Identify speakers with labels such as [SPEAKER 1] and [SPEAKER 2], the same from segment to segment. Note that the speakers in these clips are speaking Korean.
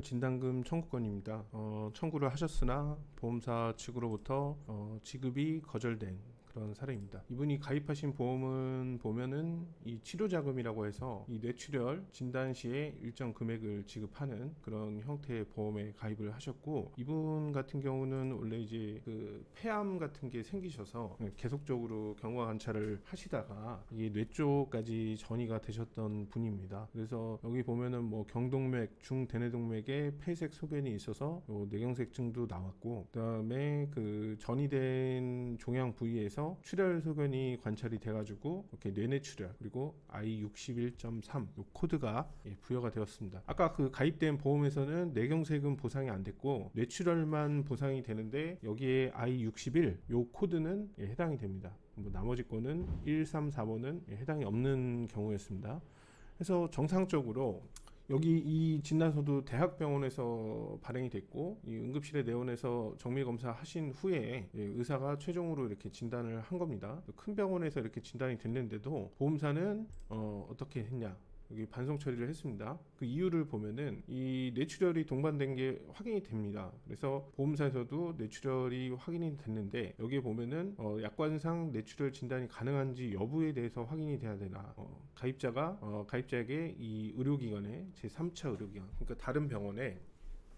[SPEAKER 1] 진단금 청구권입니다. 청구를 하셨으나 보험사 측으로부터 지급이 거절된 그런 사례입니다. 이분이 가입하신 보험은 보면은 이 치료자금이라고 해서 이 뇌출혈 진단 시에 일정 금액을 지급하는 그런 형태의 보험에 가입을 하셨고, 이분 같은 경우는 원래 이제 그 폐암 같은 게 생기셔서 계속적으로 경과 관찰을 하시다가 이게 뇌 쪽까지 전이가 되셨던 분입니다. 그래서 여기 보면은 뭐 경동맥, 중대뇌동맥에 폐색 소견이 있어서 뇌경색증도 나왔고, 그다음에 그 전이된 종양 부위에서 출혈 소견이 관찰이 돼가지고 이렇게 뇌내출혈 그리고 I61.3 요 코드가 부여가 되었습니다. 아까 그 가입된 보험에서는 뇌경색은 보상이 안 됐고 뇌출혈만 보상이 되는데 여기에 I61 요 코드는 해당이 됩니다. 뭐 나머지 거는 1, 3, 4번은 해당이 없는 경우였습니다. 그래서 정상적으로 여기 이 진단서도 대학병원에서 발행이 됐고, 이 응급실에 내원해서 정밀검사 하신 후에 의사가 최종으로 이렇게 진단을 한 겁니다. 큰 병원에서 이렇게 진단이 됐는데도 보험사는 어떻게 했냐, 여기 반송 처리를 했습니다. 그 이유를 보면은 이 뇌출혈이 동반된 게 확인이 됩니다. 그래서 보험사에서도 뇌출혈이 확인이 됐는데 여기에 보면은 약관상 뇌출혈 진단이 가능한지 여부에 대해서 확인이 돼야 되나, 가입자가 가입자에게 이 의료기관에 제3차 의료기관, 그러니까 다른 병원에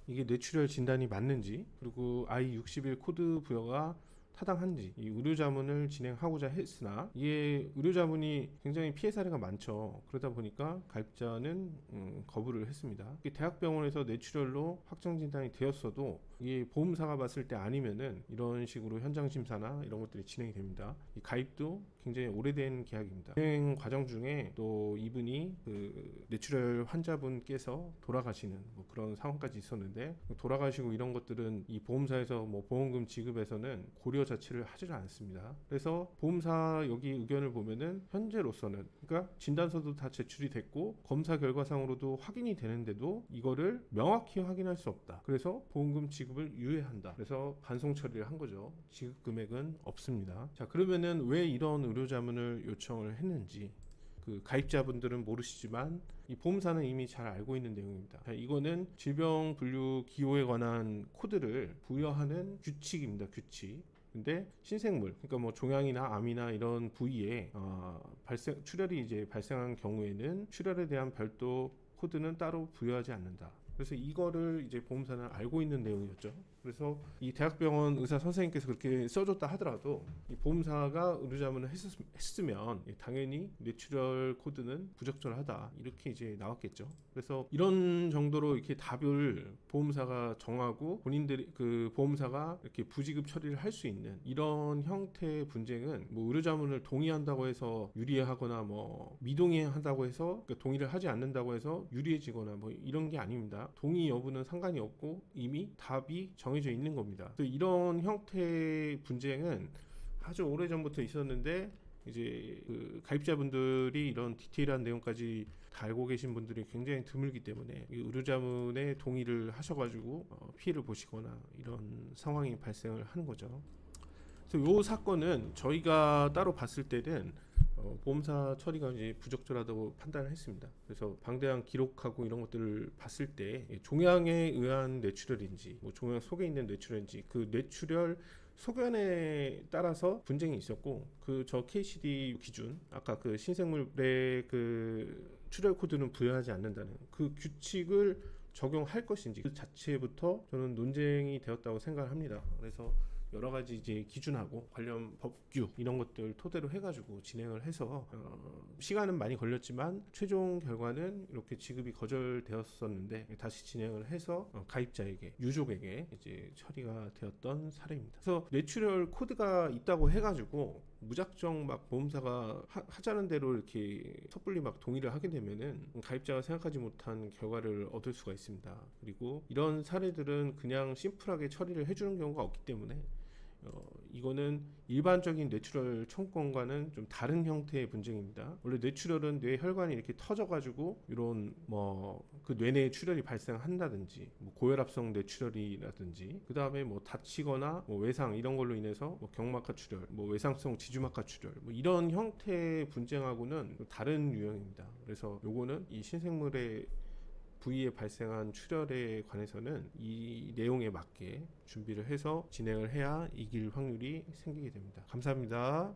[SPEAKER 1] 이게 뇌출혈 진단이 맞는지, 그리고 I61 코드 부여가 타당한지 이 의료자문을 진행하고자 했으나 이게 의료자문이 굉장히 피해 사례가 많죠. 그러다 보니까 가입자는 거부를 했습니다. 대학병원에서 뇌출혈로 확정 진단이 되었어도 이게 보험사가 봤을 때 아니면은 이런 식으로 현장 심사나 이런 것들이 진행이 됩니다. 이 가입도 굉장히 오래된 계약입니다. 진행 과정 중에 또 이분이 그 뇌출혈 환자분께서 돌아가시는 뭐 그런 상황까지 있었는데, 돌아가시고 이런 것들은 이 보험사에서 뭐 보험금 지급에서는 고려 자체를 하지를 않습니다. 그래서 보험사 여기 의견을 보면은 현재로서는, 그러니까 진단서도 다 제출이 됐고 검사 결과상으로도 확인이 되는데도 이거를 명확히 확인할 수 없다. 그래서 보험금 지급을 유예한다. 그래서 반송 처리를 한 거죠. 지급 금액은 없습니다. 자, 그러면은 왜 이런 의료자문을 요청을 했는지, 그 가입자분들은 모르시지만 이 보험사는 이미 잘 알고 있는 내용입니다. 자, 이거는 질병분류 기호에 관한 코드를 부여하는 규칙입니다. 규칙. 근데 신생물, 그러니까 뭐 종양이나 암이나 이런 부위에 출혈이 이제 발생한 경우에는 출혈에 대한 별도 코드는 따로 부여하지 않는다. 그래서 이거를 이제 보험사는 알고 있는 내용이었죠. 그래서 이 대학병원 의사 선생님께서 그렇게 써줬다 하더라도 이 보험사가 의료자문을 했으면 당연히 뇌출혈 코드는 부적절하다 이렇게 이제 나왔겠죠. 그래서 이런 정도로 이렇게 답을 보험사가 정하고 본인들이 그 보험사가 이렇게 부지급 처리를 할 수 있는 이런 형태의 분쟁은 뭐 의료자문을 동의한다고 해서 유리하거나 뭐 미동의한다고 해서 그러니까 동의를 하지 않는다고 해서 유리해지거나 뭐 이런 게 아닙니다. 동의 여부는 상관이 없고 이미 답이 정해져 있는 겁니다. 이런 형태의 분쟁은 아주 오래전부터 있었는데 이제 그 가입자분들이 이런 디테일한 내용까지 다 알고 계신 분들이 굉장히 드물기 때문에 의료자문에 동의를 하셔가지고 피해를 보시거나 이런 상황이 발생을 하는 거죠. 그래서 이 사건은 저희가 따로 봤을 때는 보험사 처리가 이제 부적절하다고 판단을 했습니다. 그래서 방대한 기록하고 이런 것들을 봤을 때 종양에 의한 뇌출혈인지, 뭐 종양 속에 있는 뇌출혈인지, 그 뇌출혈 소견에 따라서 분쟁이 있었고, 그 저 KCD 기준, 아까 그 신생물의 그 출혈 코드는 부여하지 않는다는 그 규칙을 적용할 것인지 그 자체부터 저는 논쟁이 되었다고 생각을 합니다. 그래서 여러 가지 이제 기준하고 관련 법규 이런 것들 토대로 해가지고 진행을 해서 시간은 많이 걸렸지만 최종 결과는 이렇게 지급이 거절되었었는데 다시 진행을 해서 가입자에게, 유족에게 이제 처리가 되었던 사례입니다. 그래서 뇌출혈 코드가 있다고 해가지고 무작정 막 보험사가 하자는 대로 이렇게 섣불리 막 동의를 하게 되면은 가입자가 생각하지 못한 결과를 얻을 수가 있습니다. 그리고 이런 사례들은 그냥 심플하게 처리를 해주는 경우가 없기 때문에 이거는 일반적인 뇌출혈 청구권과는 좀 다른 형태의 분쟁입니다. 원래 뇌출혈은 뇌 혈관이 이렇게 터져가지고 이런 뭐 그 뇌내 출혈이 발생한다든지, 뭐 고혈압성 뇌출혈이라든지, 그 다음에 뭐 다치거나 뭐 외상 이런 걸로 인해서 뭐 경막하 출혈, 뭐 외상성 지주막하 출혈, 뭐 이런 형태의 분쟁하고는 다른 유형입니다. 그래서 요거는 이 신생물의 부위에 발생한 출혈에 관해서는 이 내용에 맞게 준비를 해서 진행을 해야 이길 확률이 생기게 됩니다. 감사합니다.